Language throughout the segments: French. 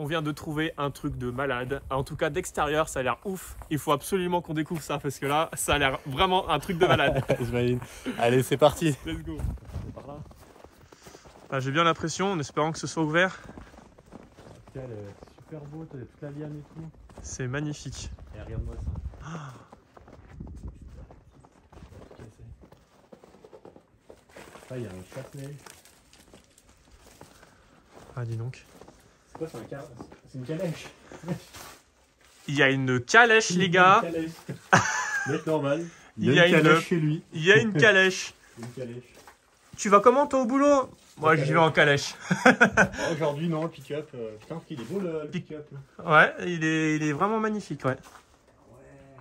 vient de trouver un truc de malade. En tout cas, d'extérieur, ça a l'air ouf. Il faut absolument qu'on découvre ça parce que là, ça a l'air vraiment un truc de malade. J'imagine. Allez, c'est parti. Let's go. C'est par là. Ah, j'ai bien l'impression, en espérant que ce soit ouvert. C'est super beau, t'as toute la liane et tout. C'est magnifique. Et regarde-moi ça. Ah. Là, il y a un châtelet. Ah, dis donc. C'est quoi, c'est une calèche. Il y a une calèche, les gars. Une calèche. Mec normal. Il y a une calèche chez lui. Il y a une calèche. Une calèche. Tu vas comment, toi, au boulot? Moi, j'y vais en calèche. Aujourd'hui, non, le pick-up. Putain, il est beau le pick-up. Ouais, il est vraiment magnifique, ouais. Ouais.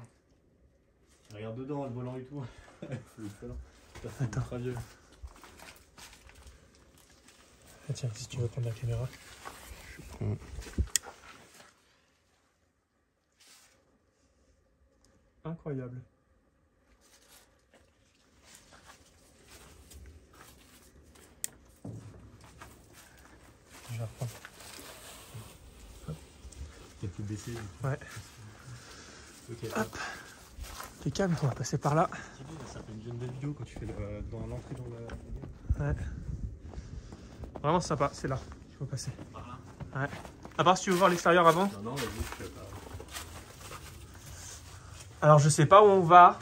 Regarde dedans, le volant et tout. Attends. Très vieux. Ah, tiens, si tu veux prendre la caméra. Je prends. Incroyable. Je vais reprendre. Il tout baissé. Ouais. Ok. Hop. T'es calme, on va passer par là. Ça fait une jeune belle vidéo quand tu fais dans l'entrée dans la... Ouais. Vraiment sympa, c'est là. Il faut passer. Par là. Ouais. À part si tu veux voir l'extérieur avant. Non, vas-y, je fais pas. Alors je sais pas où on va,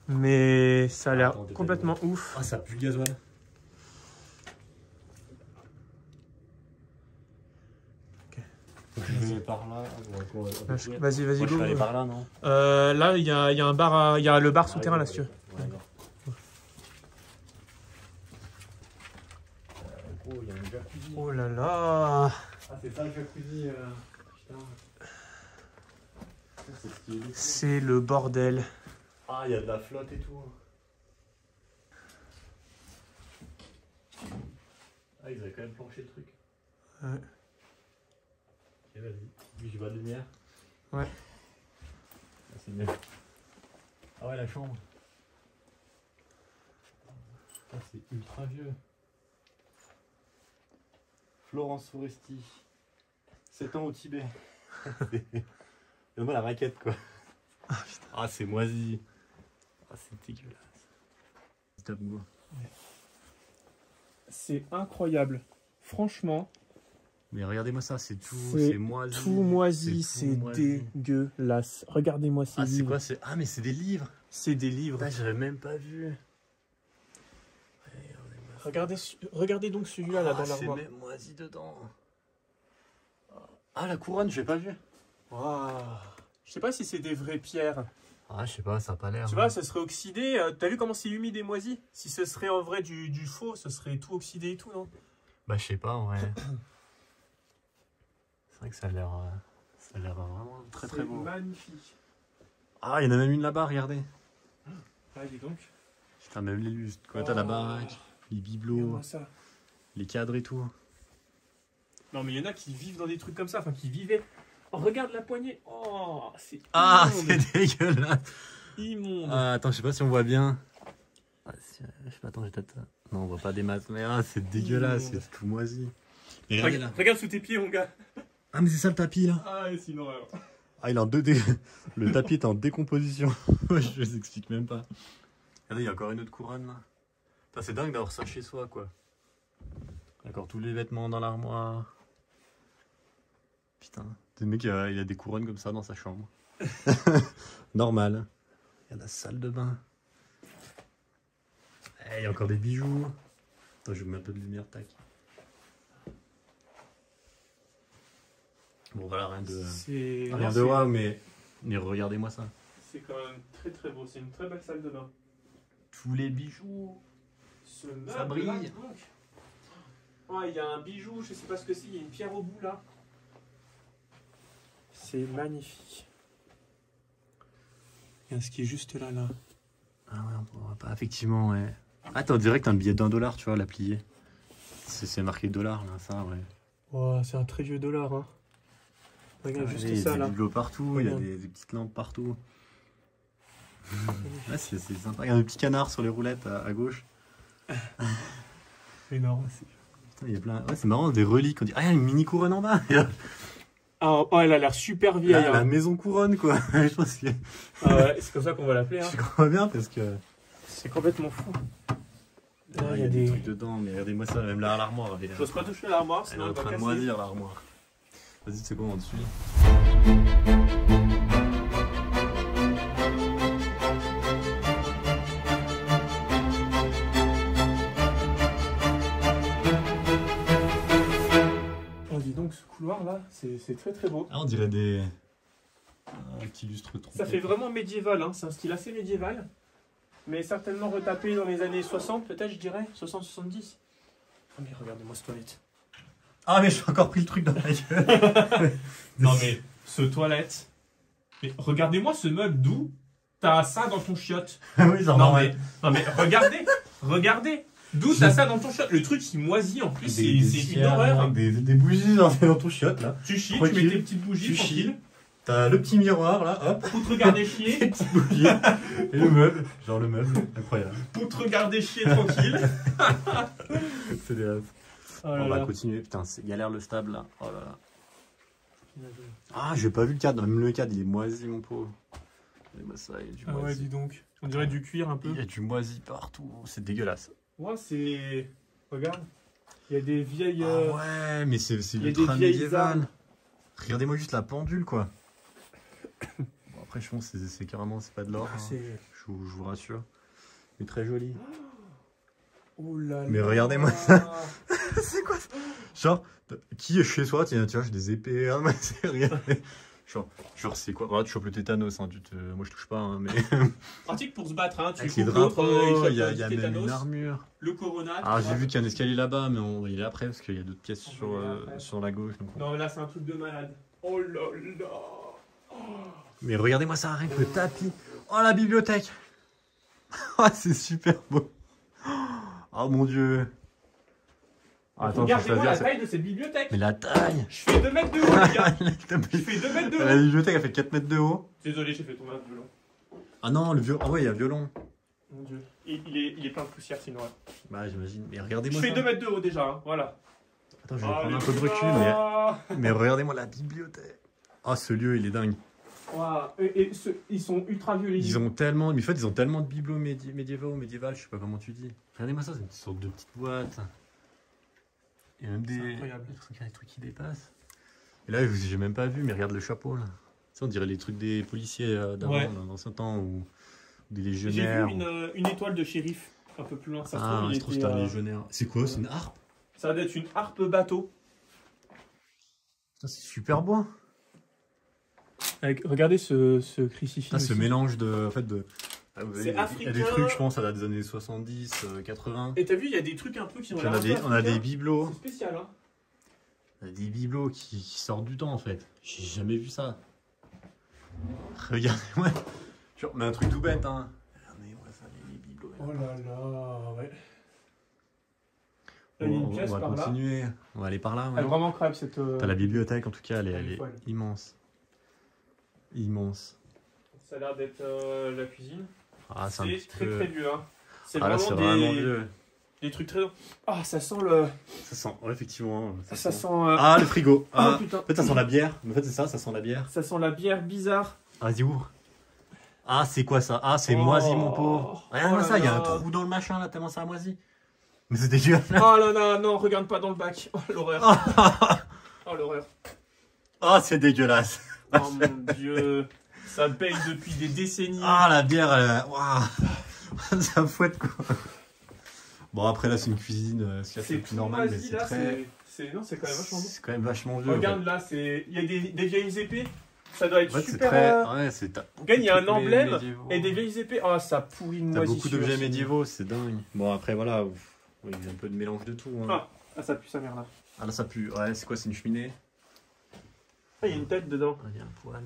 mais ça a l'air Attends, complètement ouf. Ah, ça pue le gasoil. Ok. Je vais par là. Vas-y, vas-y, Moi, je go. vais aller par là, non? Là, il y a un bar, il y a le bar souterrain là, si tu veux. Ouais, d'accord. Oh, il y a un jacuzzi. Oh là là. Ah, c'est ça le jacuzzi. Putain. C'est stylé. C'est le bordel. Ah, il y a de la flotte et tout. Ah, ils avaient quand même planché le truc. Ouais. Ok, vas-y. Lui, je vois de lumière. Ouais. Ah, c'est mieux. Ah ouais, la chambre. Ah, c'est ultra vieux. Florence Foresti. 7 ans au Tibet. Donne-moi la raquette, quoi. Ah, c'est moisi. Ah, c'est dégueulasse. Stop go. C'est incroyable. Franchement, Mais regardez-moi ça, c'est tout, c'est c'est moisi. tout moisi, C'est c'est tout moisi. dégueulasse. Regardez-moi ces Ah, c'est livres. quoi? Ah, mais c'est des livres. C'est des livres. Putain, j'avais même pas vu. Regardez donc celui-là là dans c'est l'armoire. même moisi dedans. Ah, la couronne, j'ai pas vu. Waouh. Je sais pas si c'est des vraies pierres. Ah, je sais pas, ça a pas l'air. Tu vois, ça serait oxydé. T'as vu comment c'est humide et moisi? Si ce serait en vrai du faux, ce serait tout oxydé et tout, non? Bah, je sais pas, en vrai. C'est vrai que ça a l'air vraiment très très beau. C'est magnifique. Ah, il y en a même une là-bas, regardez. Ah, dis donc. Putain, même les lustres. Quoi, t'as la baraque, les bibelots, Regarde-moi ça. les cadres et tout. Non, mais il y en a qui vivent dans des trucs comme ça, enfin qui vivaient. Oh, regarde la poignée. Oh, c'est Ah, immonde. c'est dégueulasse. Immonde. Ah, attends, je sais pas si on voit bien. Ah, je sais pas, attends, j'ai peut-être. Non, on voit pas des masses, mais ah, c'est dégueulasse, c'est tout moisi. Et regardez là. Regarde sous tes pieds, mon gars. Ah, mais c'est ça le tapis là. Ah, c'est une horreur. Ah, il est en 2D. Le tapis est en décomposition. Je vous explique même pas. Regardez, il y a encore une autre couronne là. Putain, c'est dingue d'avoir ça chez soi, quoi. D'accord, tous les vêtements dans l'armoire. Putain, le mec, il a des couronnes comme ça dans sa chambre. Normal. Il y a la salle de bain. Il y a encore des bijoux. Attends, je vous mets un peu de lumière, tac. Bon, voilà, rien de waouh, mais regardez-moi ça. C'est quand même très très beau. C'est une très belle salle de bain. Tous les bijoux. Ce Ça meuble là, brille. dis donc. Ah, il y a un bijou, je sais pas ce que c'est. Il y a une pierre au bout là. C'est magnifique. Regarde ce qui est juste là, là. Ah ouais, on pourra pas. Effectivement, ouais. Ah, t'as direct un billet d'1 $, tu vois, la plier. C'est marqué dollar, là, ça, ouais. Wow, c'est un très vieux dollar, hein. Regarde Ah, juste il y a ça, des là. bibelots partout, Regarde. il y a des petites lampes partout. Ouais, c'est sympa. Il y a un petit canard sur les roulettes à gauche. Énorme. Il y a plein... Ouais, c'est marrant, des reliques. On dit, ah, il y a une mini couronne en bas. Ah, oh, elle a l'air super vieille. La maison couronne, quoi. Je pense que... Ah ouais, c'est comme ça qu'on va l'appeler. Hein. Je crois bien parce que... C'est complètement fou. Là, il y a des trucs dedans, mais regardez-moi ça, même là à l'armoire. J'ose pas toucher l'armoire, Elle est sinon en elle va train de casser. moisir l'armoire. Vas-y, c'est quoi en dessus? Oh, dis donc, ce couloir là, c'est très très beau. Ah, on dirait des... qui illustrent trop. Ça fait vraiment médiéval, hein. C'est un style assez médiéval. Mais certainement retapé dans les années 60, peut-être, je dirais. 60-70. Oh, mais regardez-moi cette toilette. Ah, mais j'ai encore pris le truc dans la gueule. Non, mais ce toilette. Mais regardez-moi ce meuble d'où t'as ça dans ton chiotte. Oui, c'est normal. Non, mais regardez. Regardez. D'où t'as ça dans ton chiotte. Le truc, il moisit en plus. C'est une horreur. Des bougies dans ton chiotte, là. Tu chies, tu Tranquille. mets tes petites bougies, Tu tranquille. T'as le petit miroir, là, hop. Pour te regarder chier. Les petites bougies. Et le meuble. Genre le meuble, incroyable. Pour te regarder chier tranquille. C'est des... Oh là On va là. continuer. Putain, c'est galère le stable, là. Oh là là. Ah, j'ai pas vu le cadre. Même le cadre, il est moisi, mon pauvre. Regardez-moi ça, il y a du Ah ouais, moisi. dis donc. On dirait du cuir un peu. Il y a du moisi partout. C'est dégueulasse. Ouais, c'est. Regarde. Il y a des vieilles. Ah ouais, mais c'est il y a ultra des vieilles médiéval. armes. Regardez-moi juste la pendule, quoi. Bon, après, je pense que c'est carrément, c'est pas de l'or. Ah, hein. c'est. Je vous rassure. Mais très joli. Oh là là. Mais regardez-moi ça. C'est quoi ça? Genre, qui est chez soi? Tiens, j'ai des épées. Hein, mais c'est rien. Genre, c'est quoi? Ouais, tu chopes le tétanos. Hein, moi, je touche pas. Hein, mais... Pratique pour se battre, hein. Tu Avec les coupes l'autre, drapeaux, il y chope a du même tétanos, une armure. le corona. Ah, tu j'ai vois. vu qu'il y a un escalier là-bas, mais on va y aller après parce qu'il y a d'autres pièces On va y aller après. sur la gauche. Donc Non, mais là, c'est un truc de malade. Oh là là. Oh. Mais regardez-moi ça, rien que le tapis. Oh, la bibliothèque. Oh, c'est super beau. Oh mon dieu. Attends, Regardez-moi la taille de cette bibliothèque. Mais la taille. Je fais 2 mètres de haut, les gars. Je La fais 2 mètres de haut. bibliothèque a fait 4 mètres de haut. Désolé, j'ai fait tomber un violon. Ah non, le violon. Ah ouais, il y a le violon. Mon dieu. Il est plein de poussière sinon. Ouais. Bah, j'imagine. Mais Je regardez-moi fais ça. 2 mètres de haut déjà, hein. Voilà. Attends, je vais prendre un peu de recul. Mais regardez-moi la bibliothèque. Ah, ce lieu, il est dingue. Wow. Ils sont ultra vieux, les Ils ont tellement. Mais en fait, ils ont tellement de bibelots médiévales, je sais pas comment tu dis. Regardez-moi ça, c'est une sorte de petite boîte. Il y a même C'est incroyable. des trucs qui dépassent. Et là, j'ai même pas vu, mais regarde le chapeau là. Ça, on dirait les trucs des policiers d'avant, Ouais. dans l'ancien temps, ou des J'ai légionnaires. vu une étoile de shérif un peu plus loin. Ça se Ah, trouve, je trouve que était, c'est un légionnaire. C'est quoi? C'est une harpe? ça doit être une harpe bateau. Putain, c'est super beau. Regardez ce crucifix. Ah, ce mélange de. En fait, de. Ah, vous C'est voyez, il y a des africain. trucs, je pense, ça date des années 70, 80. Et t'as vu, il y a des trucs un peu qui ont Puis l'air un peu on a des africains. bibelots. C'est spécial, hein. On a des bibelots qui sortent du temps, en fait. J'ai jamais vu ça. Regardez-moi. Genre, mais un truc tout bête, hein. Regardez-moi ça, les bibelots. Oh là là, ouais. Là, Bon, il y a une on pièce va par là. continuer. On va aller par là. Elle Ouais. est vraiment crade cette. T'as la bibliothèque, en tout cas, elle Elle est est folle. immense. Immense. Ça a l'air d'être la cuisine. Ah, c'est un C'est petit très peu... très vieux, hein. C'est Ah là, c'est vraiment vraiment des, vieux. des trucs très. Ah, ça sent le. Ça sent, ouais, effectivement. Ça sent. Ah, le frigo. Oh Ah, putain. en fait, ça sent la bière. En fait, c'est ça sent la bière. Ça sent la bière bizarre. Vas-y, ouvre. Ah, c'est quoi ça? Ah, c'est Oh. moisi, mon pauvre. Regarde-moi Oh là ça, il y a un là. trou dans le machin, là, tellement ça a moisi. Mais c'est dégueulasse. Oh là là, non, regarde pas dans le bac. Oh l'horreur. Oh l'horreur. Ah, c'est dégueulasse. Oh mon dieu. Ça baigne depuis des décennies. Ah, la bière, waouh. Ça fouette, quoi. Bon, après, là, c'est une cuisine, ce qu'il y a, c'est plus tout normal, mais moisi, c'est là, très... non, c'est quand même vachement beau. C'est quand même vachement vieux. Regarde là, il y a des vieilles épées. Ça doit être En fait, c'est super. très... Ouais, c'est... Regarde, il y a un Trucs emblème médiévaux. et des vieilles épées. Oh, ça pourrit une T'as moisissure. beaucoup d'objets médiévaux, c'est dingue. Bon, après, voilà, oui, il y a un peu de mélange de tout. Hein. Ah, ça pue sa mère là. Ah, là, ça pue. Ouais, c'est quoi, c'est une cheminée? Ah, il y a une tête dedans. Ah, il y a un poil.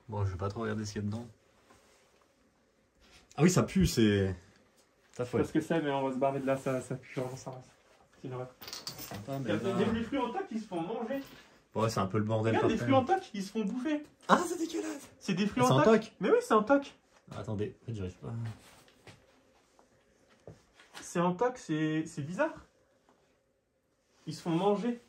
Bon, je vais pas trop regarder ce qu'il y a dedans. Ah oui, ça pue, c'est... Ça Je sais fout. pas ce que c'est, mais on va se barrer de là, ça pue vraiment ça. C'est une horreur. Sympa, Il y a mais là- des fruits en toc qui se font manger. Ouais, c'est un peu le bordel Regarde, par des fruits en toc qui se font bouffer. Ah, c'est dégueulasse. C'est des fruits C'est en en toc. toc. Mais oui, c'est en toc. Attendez, en fait, j'arrive pas. C'est en toc, c'est bizarre. Ils se font manger.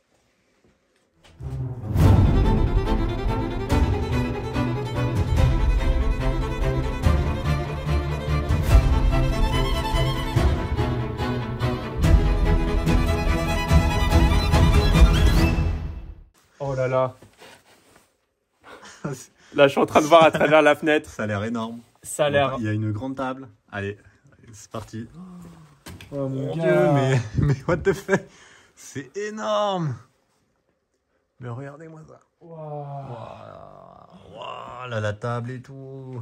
Oh là là. Là, je suis en train de voir à travers la fenêtre. Ça a l'air énorme. Ça a l'air... Il y a une grande table. Allez, c'est parti. Oh mon Dieu, mais what the fuck? C'est énorme. Mais regardez-moi ça. Waouh, là, la table et tout.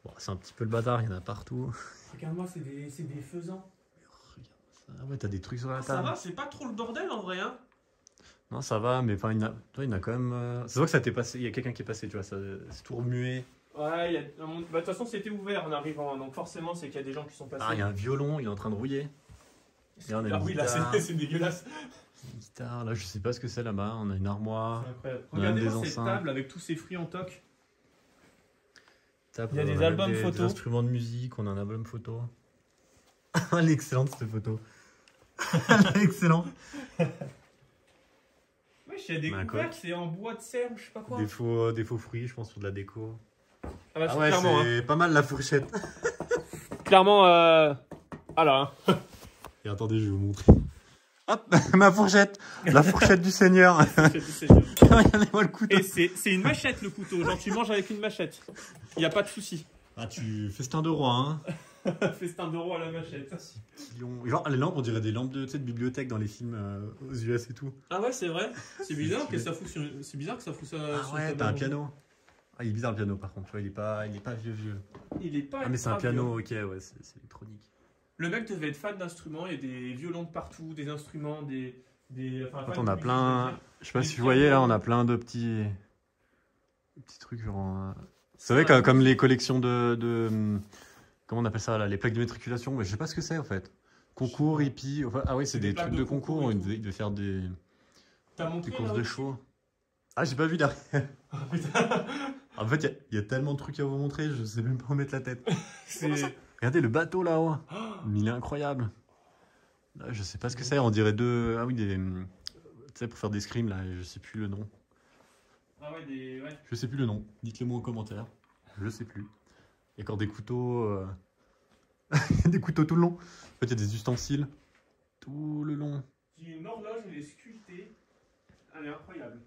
Bon, c'est un petit peu le bazar, il y en a partout. Regarde-moi, c'est des faisans. Regarde ça. Ah ouais, t'as des trucs sur la Ça table. va, c'est pas trop le bordel en vrai, hein. Non, ça va, mais enfin, il y en a quand même. C'est vrai que ça t'est passé. Il y a quelqu'un qui est passé, tu vois, c'est tout remué. Ouais, bah, de toute façon, c'était ouvert en arrivant, hein, donc forcément, c'est qu'il y a des gens qui sont passés. Ah, il y a un violon, il est en train de rouiller. Regarde, Ah oui, là, c'est dégueulasse. Une guitare, là, je sais pas ce que c'est là-bas. On a une armoire. C'est incroyable. On a même Regardez-moi des cette enceintes. table avec tous ces fruits en toc. Table, Il y a des on a albums des photos. instruments de musique, on a un album photo. Elle est excellente cette photo. Elle est excellente. Ouais, il y a des couvercles, c'est en bois de serre ou je sais pas quoi. Des faux fruits, je pense, pour de la déco. Ah bah, Ah ouais, clairement, c'est pas mal la fourchette. clairement, alors, hein. Et attendez, je vais vous montrer. Hop, ma fourchette. La fourchette du Seigneur. Regardez-moi le couteau. Et c'est une machette le couteau, genre tu manges avec une machette. Il n'y a pas de souci. Ah, tu festin de roi, hein. Festin d'euros à la machette. Genre, les lampes, on dirait des lampes de bibliothèque dans les films aux US et tout. Ah ouais, c'est vrai. C'est bizarre que ça fout sur. C'est bizarre que ça fout ça. Ah sur ouais, le t'as un tableau. piano. Ah, il est bizarre le piano par contre, tu vois, il est pas vieux. Il est pas. Ah, mais c'est un ultra piano, vieux. ok, ouais, c'est électronique. Le mec devait être fan d'instruments. Il y a des violons de partout, des instruments, enfin, Quand fan on de a musique, plein. je veux dire. Je sais pas Des si vous voyez là, pianos. on a plein de petits trucs genre. C'est vrai que comme les collections comment on appelle ça là, les plaques d'immatriculation, mais je sais pas ce que c'est en fait. Concours, hippie. Enfin, ah oui, c'est des plaques trucs de de concours. concours et Il tout. devait faire des T'as montré courses là, de aussi chevaux. Ah, j'ai pas vu derrière. Ah, putain. En fait, il y a tellement de trucs à vous montrer, je sais même pas où mettre la tête. C'est. Regardez le bateau là-haut. Mais il est incroyable. Là, je sais pas ce que c'est. On dirait deux. Ah oui, tu sais, pour faire des scrims là, je sais plus le nom. Ah ouais, ouais. Je sais plus le nom. Dites-le moi en commentaire. Je sais plus. Il y a encore des couteaux. Des couteaux tout le long. En fait, il y a des ustensiles tout le long. J'ai une horloge, elle est sculptée. Elle est incroyable.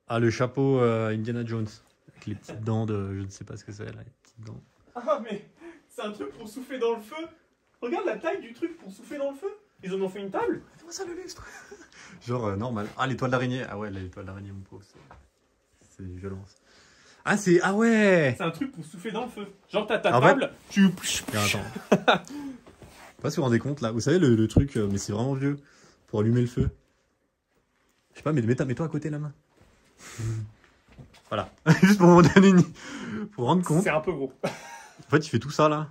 Ah, le chapeau Indiana Jones. Avec les petites dents de. Je ne sais pas ce que c'est là, les petites dents. Ah, mais c'est un truc pour souffler dans le feu. Regarde la taille du truc pour souffler dans le feu. Ils en ont fait une table. Comment ça le lustre? Genre normal. Ah, l'étoile d'araignée. Ah ouais, l'étoile d'araignée, mon pauvre. C'est violence. Ah, c'est. Ah ouais! C'est un truc pour souffler dans le feu. Genre, t'as ta En table, tu. Tiens, attends. Pas si vous vous rendez compte là. Vous savez le truc, mais c'est vraiment vieux. Pour allumer le feu. Je sais pas, mais mets-toi à côté la main. Voilà. Juste pour vous donner pour rendre compte. C'est un peu gros. En fait, il fait tout ça là.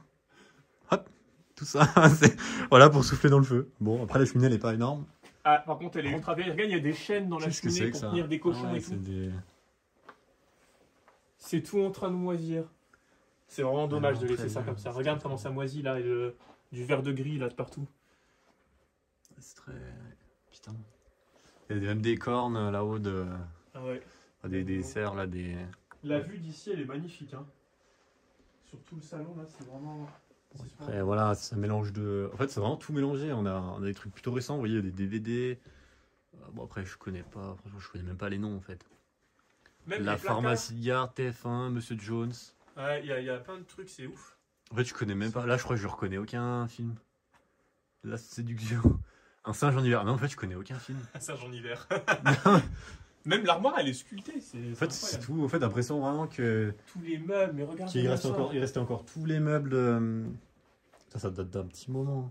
Hop. Tout ça. Voilà, pour souffler dans le feu. Bon, après la cheminée elle est pas énorme. Ah, par contre, elle est ultra vieille. Regarde, il y a des chaînes dans la Qu'est-ce que cheminée c'est que pour ça? tenir des cochons Ah ouais, et tout. c'est des... C'est tout en train de moisir. C'est vraiment dommage de après, laisser ça comme ça. Regarde comment ça moisit là, et du vert de gris là de partout. C'est très... Putain. Il y a même des cornes là-haut de... Ah ouais. Des cerfs là, des... La vue d'ici, elle est magnifique. Hein. Sur tout le salon là, c'est vraiment. Après, voilà, c'est un mélange de... En fait, c'est vraiment tout mélangé. On a des trucs plutôt récents, vous voyez, des DVD. Bon, après, je connais pas... Franchement, je connais même pas les noms, en fait. Même La les placards. pharmacie de garde, TF1, Monsieur Jones. Ouais, il y a plein de trucs, c'est ouf. En fait, je connais même pas... Là, je crois que je reconnais aucun film. La séduction. Un singe en hiver. Non, en fait, je connais aucun film. Ça, en hiver. Même l'armoire, elle est sculptée. En fait, c'est tout. En fait, j'ai l'impression vraiment que... Tous les meubles, mais regarde. Il restait encore tous les meubles. Ça date d'un petit moment.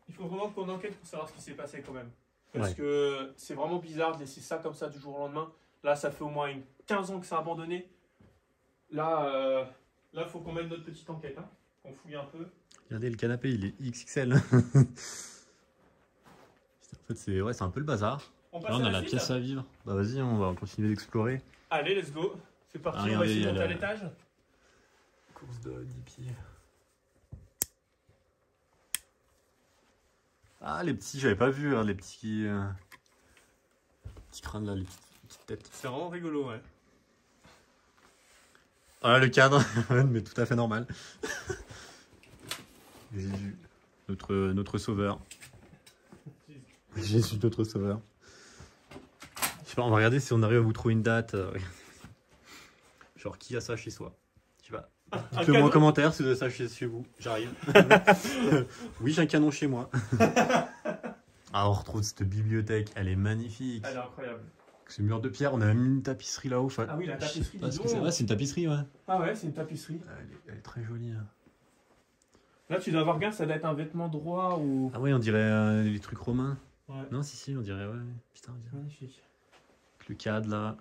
Il faut vraiment qu'on enquête pour savoir ce qui s'est passé quand même. Parce Ouais. que c'est vraiment bizarre de laisser ça comme ça du jour au lendemain. Là, ça fait au moins 15 ans que c'est abandonné. Là, faut qu'on mette notre petite enquête. Hein. Qu'on fouille un peu. Regardez, le canapé, il est XXL. En fait, c'est un peu le bazar. On passe Là, on à a la suite, pièce là. à vivre. Bah, vas-y, on va continuer d'explorer. Allez, let's go. C'est parti, Ah, on va regardez, essayer de il y monter a à la- l'étage. Course de 10 pieds. Ah, les petits, j'avais pas vu, hein, les petits crânes là, les petites têtes. C'est vraiment rigolo, ouais. Ah, le cadre, mais tout à fait normal. Jésus, notre sauveur. Jésus, notre sauveur. Je sais pas, on va regarder si on arrive à vous trouver une date. Genre, qui a ça chez soi? Je sais pas. Dites-le moi en commentaire si vous avez ça chez vous. J'arrive. Oui, j'ai un canon chez moi. Ah, on retrouve cette bibliothèque. Elle est magnifique. Elle est incroyable. Ce mur de pierre, on a même une tapisserie là-haut. Ah oui, la tapisserie. Parce que c'est vrai, c'est une tapisserie, ouais. Ah ouais, c'est une tapisserie. Elle est très jolie. Hein. Là, tu dois avoir gain, ça doit être un vêtement droit ou... Ah ouais, on dirait les trucs romains. Ouais. Non, si, on dirait, ouais. Putain, on dirait. Magnifique. Le cadre là.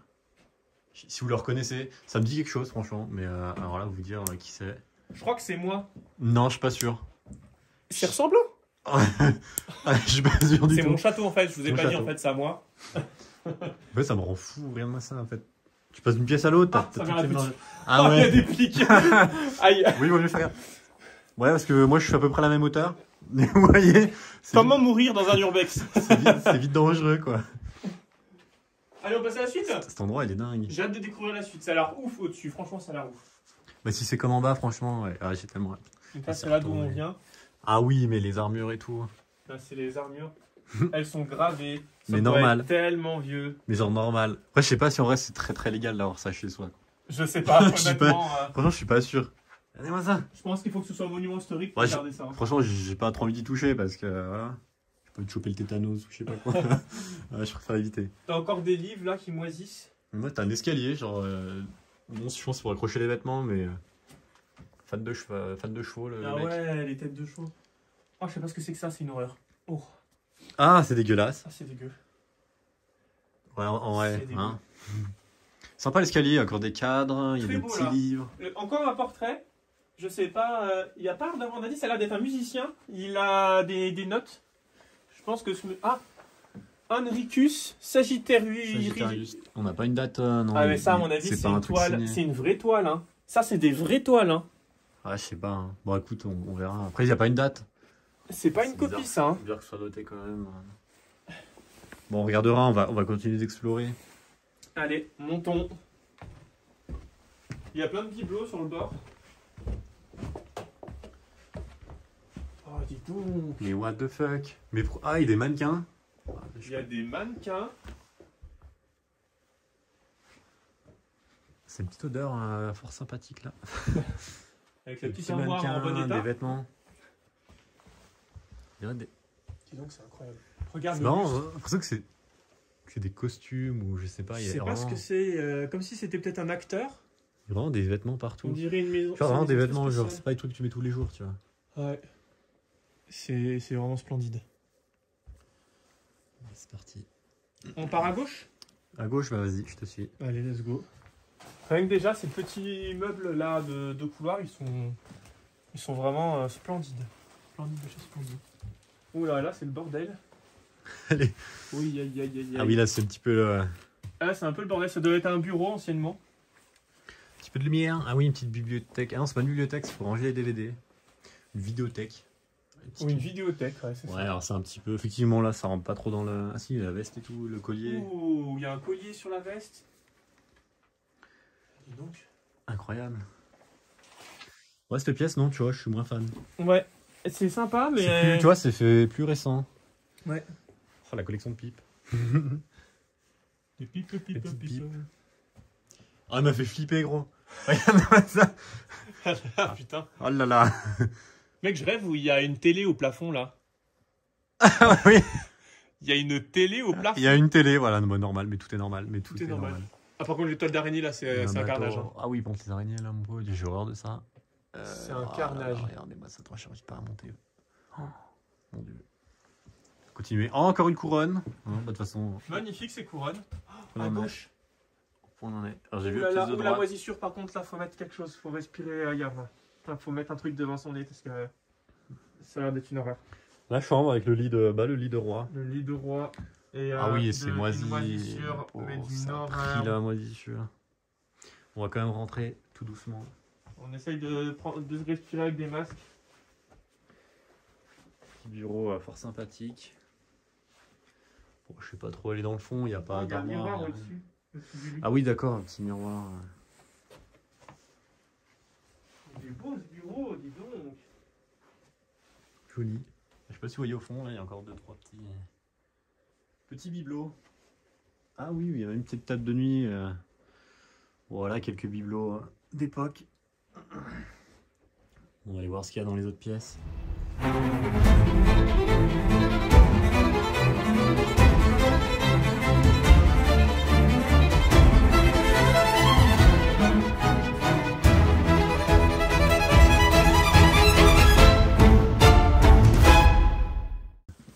Si vous le reconnaissez, ça me dit quelque chose, franchement. Mais alors là, vous dire qui c'est. Je crois que c'est moi. Non, je suis pas sûr. C'est ressemblant. Je suis pas sûr du tout. C'est mon château en fait, je vous ai Ton pas dit château. en fait, c'est à moi. En fait, ça me rend fou, regarde-moi ça en fait. Tu passes d'une pièce à l'autre, Ah, ça vient toutes les la mélanges. petite. Ah Il y a ouais. des pics. Aïe. Oui, vaut mieux faire. Ouais, parce que moi je suis à peu près à la même hauteur. Mais vous voyez, Comment mourir dans un urbex? c'est vite dangereux quoi. Allez, on passe à la suite. Cet endroit il est dingue. J'ai hâte de découvrir la suite, ça a l'air ouf au-dessus, franchement ça a l'air ouf. Bah si c'est comme en bas, franchement, ouais. Ah, j'ai tellement hâte. Donc là c'est là d'où on vient. Ah oui, mais les armures et tout. Là c'est les armures. Elles sont gravées. Ça Mais doit normal. être tellement vieux. Mais genre normal. Après, je sais pas si en vrai c'est très légal d'avoir ça chez soi. Je sais pas, Je sais honnêtement. Franchement, je suis pas sûr. Regardez-moi ça. Je pense qu'il faut que ce soit un monument historique pour Ouais, garder ça. Franchement, j'ai pas trop envie d'y toucher parce que voilà. Je peux te choper le tétanos ou je sais pas quoi. Ouais, je préfère éviter. T'as encore des livres là qui moisissent. Moi, t'as un escalier, genre. Bon, je pense pour accrocher les vêtements, mais. Fan de chevaux, le Ah mec. ouais, les têtes de chevaux. Oh, je sais pas ce que c'est que ça, c'est une horreur. Oh, Ah, c'est dégueulasse. ça c'est dégueu. Ouais, ouais. C'est dégueu. Hein. Sympa l'escalier, encore des cadres, il y a Très des beau, petits là. livres. Encore un portrait. Je sais pas, il y a pas d'avant d'indice, ça a l'air d'être un musicien. Il a des notes. Je pense que ce. Ah, Henricus Sagittarius. Sagittarius. On n'a pas une date, non. Ah, mais ça, à mon avis, c'est c'est pas un une truc toile. signé. C'est une vraie toile, hein. Ça, c'est des vraies toiles, hein. Ouais, je sais pas. Hein. Bon, écoute, on verra. Après, il n'y a pas une date. C'est pas une C'est copie, bizarre. ça, hein. C'est bizarre que ce soit noté quand même. Bon, on regardera, on va continuer d'explorer. Allez, montons. Il y a plein de bibelots sur le bord. Oh, dis donc. Mais what the fuck? Mais ah, il y a des mannequins. Il y a des mannequins. C'est une petite odeur fort sympathique là. Avec la Des petite petits armoire en bon mannequins, état. des vêtements. Il y a des... Dis donc, c'est incroyable. Regarde C'est le marrant, buste. j'ai l'impression que c'est des costumes ou je sais pas. Je Il y a sais pas vraiment, ce que c'est. Comme si c'était peut-être un acteur. il y a vraiment des vêtements partout. On dirait une maison. Genre vraiment c'est des une maison vêtements, genre spéciale. c'est pas des trucs que tu mets tous les jours, tu vois. Ouais. C'est vraiment splendide. C'est parti. On part à gauche? À gauche, bah vas-y, je te suis. Allez, let's go. Rien que déjà, ces petits meubles là de couloir, ils sont vraiment splendides. Splendides de chez splendide. Ouh là, là, c'est le bordel. Allez. Oui, aïe, aïe, aïe, aïe. Ah oui, là c'est un petit peu, Ah, c'est un peu le bordel. Ça devait être un bureau anciennement. un petit peu de lumière. Ah oui, une petite bibliothèque. Ah non, c'est pas une bibliothèque, c'est pour ranger les DVD. Une vidéothèque. Ou une vidéothèque, ouais, c'est Ouais, ça. alors c'est un petit peu. Effectivement, là, ça rentre pas trop dans le. Ah si, la veste et tout, le collier. Ouh, il y a un collier sur la veste. Dis donc. Incroyable. Ouais, cette pièce, non, tu vois, je suis moins fan. Ouais, c'est sympa, mais. C'est plus, tu vois, c'est fait plus récent. Ouais. Oh, la collection de pipes. Des pipes, petites pipes, pipes. Ah, elle m'a fait flipper, gros. Regarde ça. Ah putain. Oh là là. Mec, je rêve où il y a une télé au plafond là. Ah oui. Il y a une télé au plafond. Il y a une télé, voilà, non, normal, mais tout est normal. Mais tout est normal. Ah, par contre, les toiles d'araignée là, c'est un bateau. carnage. Hein. Ah oui, bon, les araignées là, mon pauvre, j'ai horreur de ça. C'est un oh là carnage. là, regardez-moi ça, j'arrive pas à monter. Oh, mon dieu. Continuez. Oh, encore une couronne. Bah, de toute façon, Magnifique ces couronnes. on À en est. gauche. On en est. Alors j'ai vu Ouh la là pièce là, de ou la droite. moisissure, par contre, là, faut mettre quelque chose. Faut respirer ailleurs. Là. Enfin, faut mettre un truc devant son nez parce que ça a l'air d'être une horreur. La chambre avec le lit de roi. Le lit de roi. Et, Ah oui, c'est moisi. Une moisissure, Oh, mais d'une ça a pris horreur. la moisissure. On va quand même rentrer tout doucement. On essaye de respirer avec des masques. Petit bureau fort sympathique. Bon, je sais pas trop aller dans le fond, il n'y a pas Il y a un d'armoire. miroir y a rien. au-dessus du lit. Ah oui, d'accord, un petit miroir. Il est beau ce bureau, dis donc. Joli. Je sais pas si vous voyez au fond, là, il y a encore 2-3 petits bibelots. Ah oui, il y a même une petite table de nuit. Voilà, quelques bibelots d'époque. On va aller voir ce qu'il y a dans les autres pièces.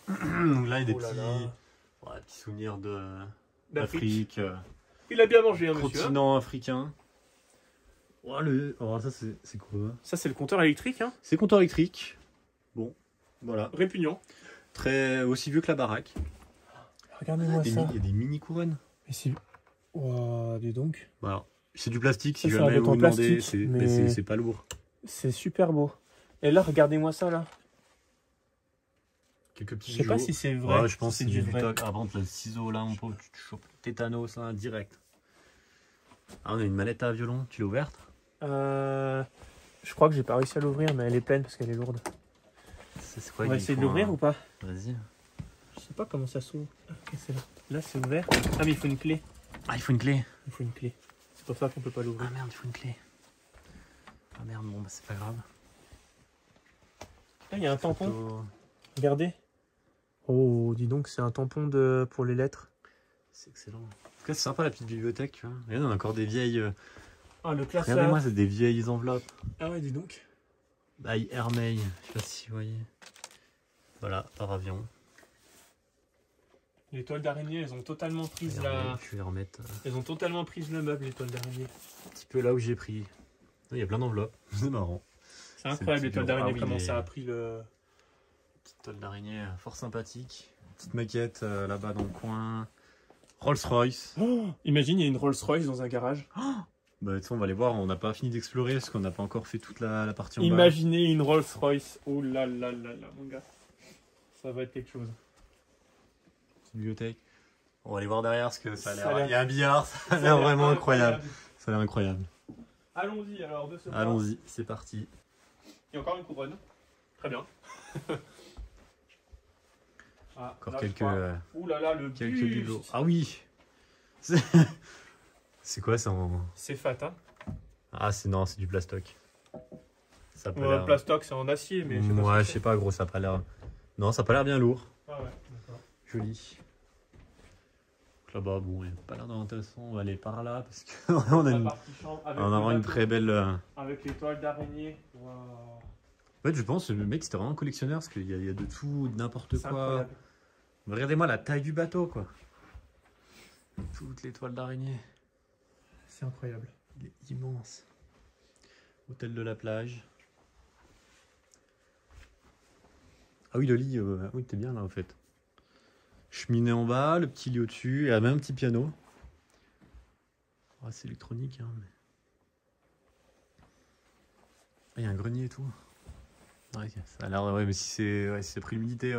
Donc là, il y a des Oh là petits, là. ouais, petits souvenirs D'Afrique. d'Afrique, Il a bien mangé, hein, monsieur. hein. continent africain. Oh, ça, c'est quoi? Ça, c'est le compteur électrique, hein. C'est compteur électrique. Bon, voilà. Répugnant. Très aussi vieux que la baraque. Regardez-moi Il y a des mini couronnes. Mais c'est... Ouah, dis donc. Voilà. C'est du plastique, Ça, si c'est un jamais vous béton demandez, plastique, mais mais- c'est pas lourd. C'est super beau. Et là, regardez-moi ça, là. Quelques petits Je sais pas bijoux. si c'est vrai. Ouais, je pense si que c'est du vrai. toc. Avant, le ciseau là, on peut, tu te chopes le tétanos là, direct. Ah, on a une mallette à violon, tu l'as ouverte? Je crois que j'ai pas réussi à l'ouvrir, mais elle est pleine parce qu'elle est lourde. C'est quoi? On va essayer de l'ouvrir ou pas? Vas-y. Je sais pas comment ça s'ouvre. Ah, ok, c'est là. Là, c'est ouvert. Ah, mais il faut une clé. Ah, il faut une clé. Il faut une clé. C'est pour ça qu'on peut pas Ah l'ouvrir. merde, il faut une clé. Ah merde, bon, bah c'est pas grave. Ah, il y a un tampon. Photo. Regardez. Oh, dis donc, c'est un tampon pour les lettres. C'est excellent. En tout cas, c'est sympa la petite bibliothèque, tu vois. Regarde, on a encore des vieilles. Ah, le classeur. Regardez-moi, c'est des vieilles enveloppes. Ah ouais, dis donc. By Hermey. Je sais pas si vous voyez. Voilà, par avion. Les toiles d'araignée, elles ont totalement pris Je vais les remettre Elles ont totalement pris le meuble, les toiles d'araignée. un petit peu là où j'ai pris. Il y a plein d'enveloppes. C'est marrant. C'est incroyable, les toiles bureau. d'araignée, Ah oui, comment les- ça a pris le... Petite toile d'araignée fort sympathique. Petite maquette là-bas dans le coin. Rolls-Royce. Oh, imagine, il y a une Rolls-Royce dans un garage. Bah, tu sais, on va aller voir. On n'a pas fini d'explorer parce qu'on n'a pas encore fait toute la partie en bas. Imaginez une Rolls-Royce. Oh là là là là, mon gars. Ça va être quelque chose. Petite bibliothèque. On va aller voir derrière parce que ça a Ça a l'air. l'air- Il y a un billard, ça a l'air vraiment incroyable. Ça a l'air incroyable. Allons-y alors, de ce pas. Allons-y, c'est parti. Il y a encore une couronne. Très bien. Ah, Encore là, je quelques, crois. Ouh là là, le quelques buste. bibelots. Ah oui. C'est c'est quoi ça en... C'est fat, hein. Ah non, c'est du plastoc. Ça a pas Ouais, l'air. le plastoc, c'est en acier, mais je sais pas. Ouais, ce je que sais pas, gros, ça a pas l'air. Non, ça a pas l'air bien lourd. c'est. Ah ouais, d'accord. Joli. Donc là-bas, bon, il a pas l'air d'intéressant. On va aller par là parce qu'on a La une... partie chambre avec on le a vraiment une bateau, très belle. avec les toiles d'araignée. Waouh. En fait, je pense que le mec c'était vraiment un collectionneur parce qu'il y a de tout, de n'importe C'est quoi. incroyable. Regardez-moi la taille du bateau, quoi. Toutes les toiles d'araignée. C'est incroyable. Il est immense. Hôtel de la plage. Ah oui, le lit, oui, t'es bien là, en fait. Cheminée en bas, le petit lit au-dessus, et même un petit piano. Oh, c'est électronique, hein. Mais... Ah, il y a un grenier et tout. Ouais, ça a l'air, ouais, mais si c'est pris l'humidité,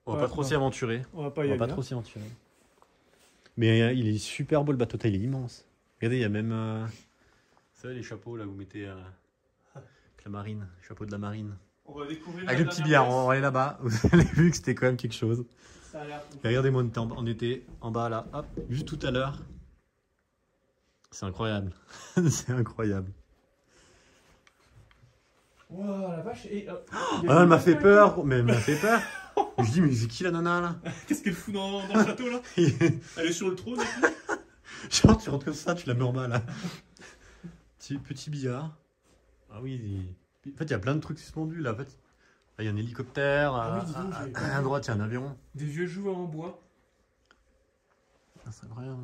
on va Ouais, pas trop non. s'y aventurer. On va pas On y va aller. pas hein. trop s'y aventurer. Mais il est super beau le bateau, il est immense. Regardez, il y a même. Vous savez, les chapeaux là, vous mettez. Avec la marine, chapeau de la marine. On va découvrir Avec la le petit dernière billard, on va aller là-bas. Vous avez vu que c'était quand même quelque chose. pièce. Ça a l'air fou. Et regardez-moi, on était en bas là, hop, juste tout à l'heure. C'est incroyable. C'est incroyable. Wow, la vache. Et, Ah, elle m'a fait peur, mais elle m'a fait peur. Je dis, mais c'est qui la nana là? Qu'est-ce qu'elle fout dans le château là? Elle est sur le trône. Genre, tu rentres comme ça, tu la mets en bas là. Petit billard. Ah oui, en fait, il y a plein de trucs suspendus là. En fait, là, il y a un hélicoptère. Ah oui, dis donc, à droite, il y a un avion. Des vieux jouets en bois. Ah, c'est incroyable.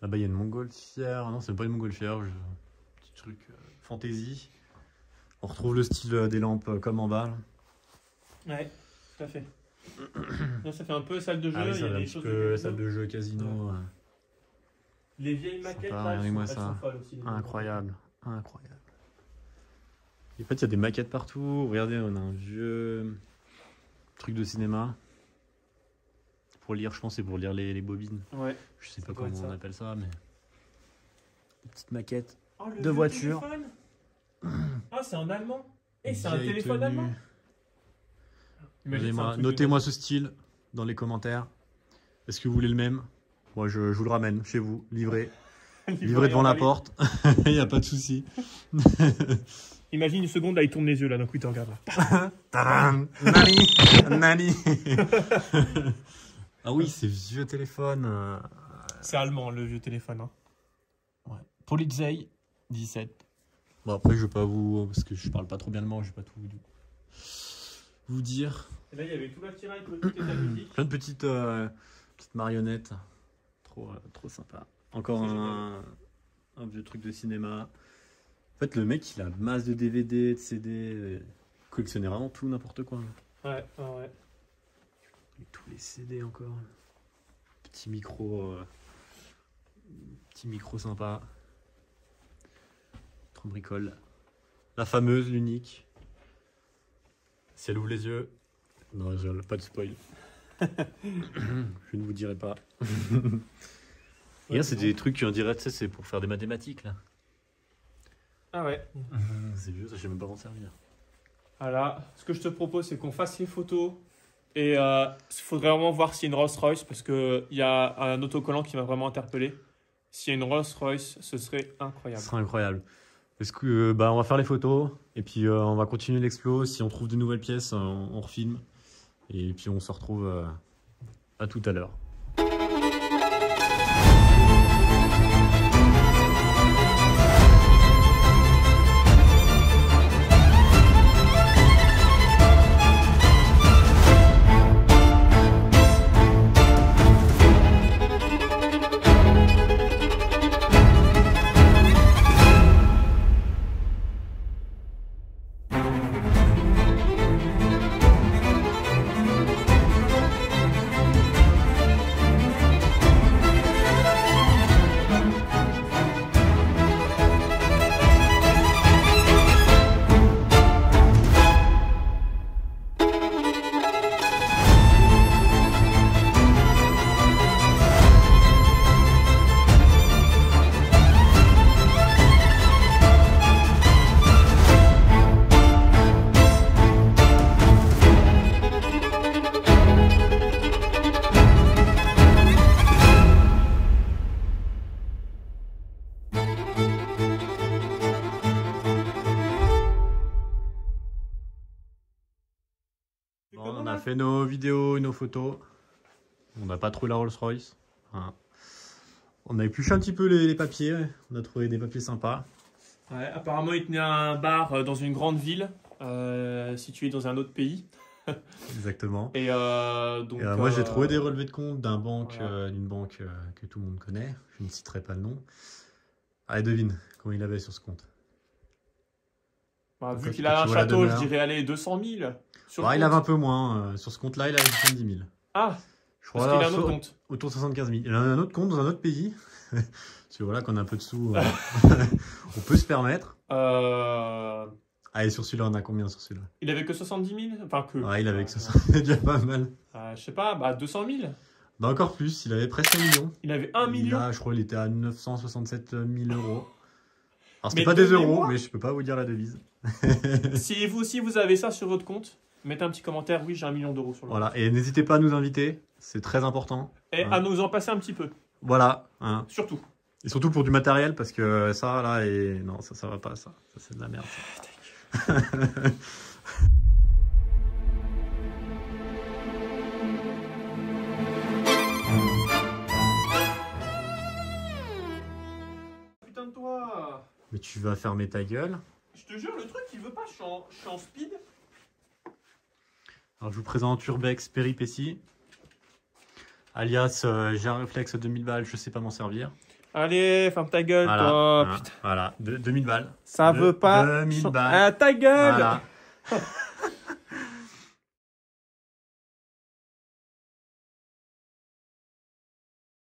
Là-bas, il y a une montgolfière. Ah non, c'est pas une montgolfière. Petit truc fantasy. On retrouve le style des lampes comme en bas. Là. Ouais, tout à fait. Là, ça fait un peu salle de jeu. Ah oui, il y ça a fait un des petit choses peu de salle de jeu, casino. Les vieilles maquettes, Sympa, là, elles regardez-moi sont ça. folles aussi. les Incroyable. Incroyable. En fait, il y a des maquettes partout. Regardez, on a un vieux truc de cinéma. Pour lire, je pense, c'est pour lire les bobines. Ouais. Je sais pas doit comment être ça. on appelle ça, mais... Des petites maquettes. Oh, le De vieux voiture. téléphone. Ah, c'est en allemand. Et c'est un Vieille téléphone tenue. allemand. Imagine, c'est un truc de- Notez-moi ce style dans les commentaires. Est-ce que vous voulez le même? Moi, je vous le ramène chez vous, livré. Livré devant la porte. Il n'y a pas de souci. Imagine une seconde, là, il tourne les yeux, là, d'un coup, il te regarde là. Tadam, Nani, Nani. Ah oui, c'est vieux téléphone. C'est allemand, le vieux téléphone. Hein. Ouais. Polizei 17. Bon, après, je vais pas vous... Parce que je parle pas trop bien allemand, je vais pas tout vous dire. Et là, il y avait tout l'attirail pour écouter ta musique. Plein de petites marionnettes. Trop sympa. Encore un vieux truc de cinéma. En fait, le mec, il a masse de DVD, de CD. Collectionnait vraiment tout, n'importe quoi. Ouais. Et tous les CD encore. Petit micro sympa. Trop bricole. La fameuse, l'unique. Si elle ouvre les yeux. Non, pas de spoil. Je ne vous dirai pas. Et là, c'est des trucs, on dirait, tu sais, c'est pour faire des mathématiques, là. Ah ouais. C'est vieux, ça, je sais même pas m'en servir. Voilà, ce que je te propose, c'est qu'on fasse les photos. Et il faudrait vraiment voir s'il y a une Rolls-Royce, parce qu'il y a un autocollant qui m'a vraiment interpellé. S'il y a une Rolls-Royce, ce serait incroyable. Ce serait incroyable. Est-ce que, on va faire les photos, et puis on va continuer l'explo. Si on trouve de nouvelles pièces, on refilme. Et puis on se retrouve à tout à l'heure. Bon, on a fait nos vidéos et nos photos. On n'a pas trouvé la Rolls-Royce. Hein. On a épluché un petit peu les papiers. On a trouvé des papiers sympas. Ouais, apparemment, il tenait un bar dans une grande ville, située dans un autre pays. Exactement. Et donc, Moi, j'ai trouvé des relevés de compte d'une voilà. banque que tout le monde connaît. Je ne citerai pas le nom. Allez, devine comment il avait sur ce compte. Bah, vu Après, qu'il a un tu vois la château, je demeure. dirais aller 200 000. Sur le Il compte. avait un peu moins. Sur ce compte-là, il avait 70 000. Ah, Je parce crois qu'il a un autre compte. autour de 75 000. Il a un autre compte dans un autre pays. Parce que voilà, qu'on a un peu de sous, on peut se permettre. Allez, sur celui-là, on a combien sur celui-là? Il avait que 70 000. Enfin, que. Ouais, il avait que ça. C'est déjà pas mal. Je sais pas, 200 000. Bah, encore plus, il avait presque 1 million. Il avait 1 million. Là, je crois qu'il était à 967 000 euros. Alors, c'était Mais pas des donnez-moi. euros, mais je peux pas vous dire la devise. Si vous aussi vous avez ça sur votre compte, mettez un petit commentaire. Oui, j'ai 1 million d'euros sur le compte. Voilà, et n'hésitez pas à nous inviter, c'est très important. Et à nous en passer un petit peu. Voilà, hein. Surtout. Et surtout pour du matériel, parce que ça, là, non, ça va pas, ça. Ça, c'est de la merde, ça. Putain de toi. Mais tu vas fermer ta gueule. Je te jure, le truc, il veut pas. Je suis en speed. Alors, je vous présente Urbex Péripéties. Alias, j'ai un réflexe 2000 balles, je sais pas m'en servir. Allez, ferme ta gueule, Voilà, toi. hein, Putain. voilà. 2000 balles. Ça veut pas. 2000 balles. Ah, ta gueule. Voilà.